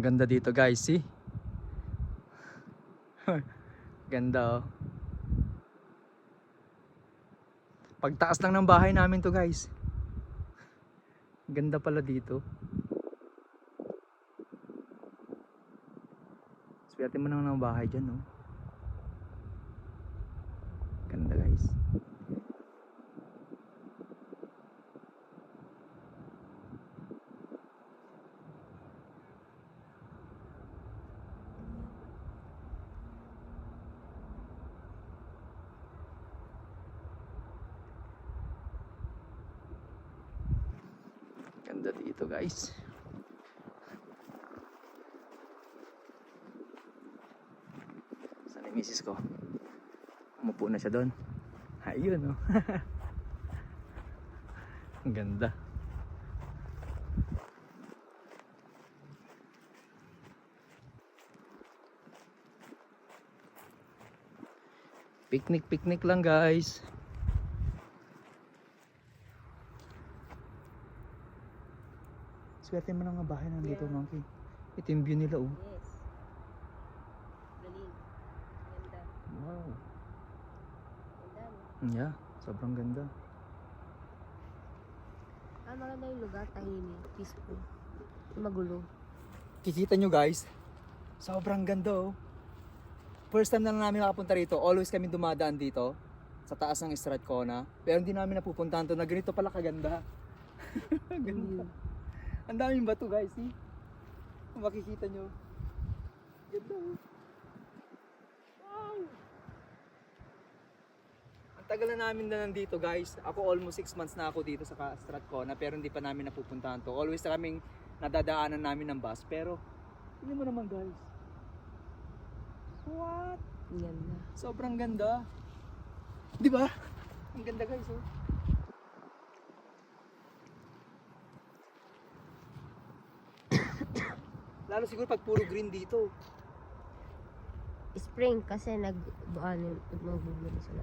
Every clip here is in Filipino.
ganda dito guys, see? Ganda oh. Pagtaas lang ng bahay namin to guys. Ganda pala dito. Swerte mo naman ng bahay dyan, no? Ganda guys. Ganda dito guys. Saan yung misis ko? Umupo na siya doon. Ayun oh. Ang ganda. Picnic lang guys. Swerte mo ng mga bahay nandito, yeah. Monkey. Ito yung view nila oh. Yes. Galing. Ganda. Wow. Ganda. Yeah, sobrang ganda. Maganda yung lugar, tahimik, peaceful. Magulo. Kikita nyo guys, sobrang ganda oh. First time na namin makapunta rito, always kami dumadaan dito sa taas ng Strathcona. Pero hindi namin napupuntahan to na ganito pala kaganda. Ganda. Ang daming bato guys, see? Kung makikita nyo. Ganda oh. Wow! Ang tagal na namin na nandito guys. Ako almost 6 months na ako dito sa Strathcona pero hindi pa namin napupuntahan to. Always na kaming nadadaanan namin ng bus. Pero, tingnan mo naman guys. What? Ganda. Sobrang ganda. Di ba? Ang ganda guys oh. Lalo siguro pag puro green dito. Spring kasi magbubulo sila.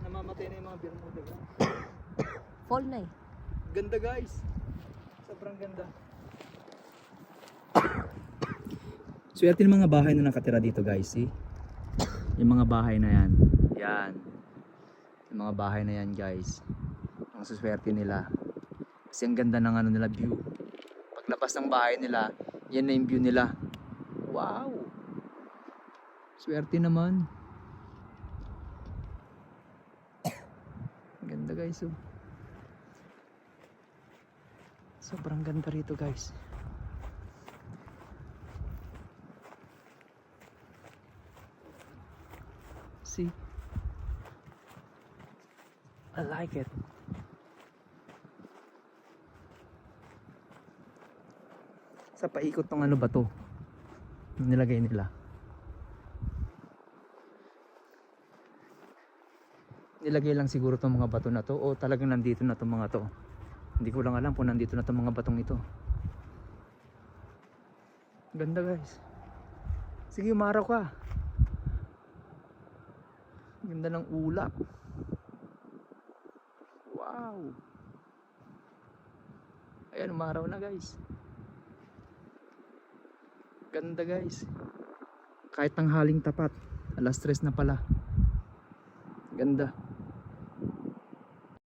Namamatay na yung mga bermuda guys. Fall na eh. Ganda guys. Sobrang ganda. Swerte ng mga bahay na nakatira dito guys, see? Yung mga bahay na yan. Yan. Yung mga bahay na yan guys. Ang suswerte nila. Kasi ang ganda ng ano nila view. Paglabas ng bahay nila, yan na yung view nila. Wow! Swerte naman. Ganda guys oh. Sobrang ganda rito guys. See? I like it. Sa paikot ng ano ba to? Nilagay nila. Nilagay lang siguro tong mga bato na to o talagang nandito na tong mga to. Hindi ko lang alam kung nandito na tong mga batong ito. Ganda guys. Sige, umaraw ka. Ganda ng ulap. Wow. Ayan, umaraw na guys. Ganda guys. Kahit tanghaling tapat. Alas 3 na pala. Ganda.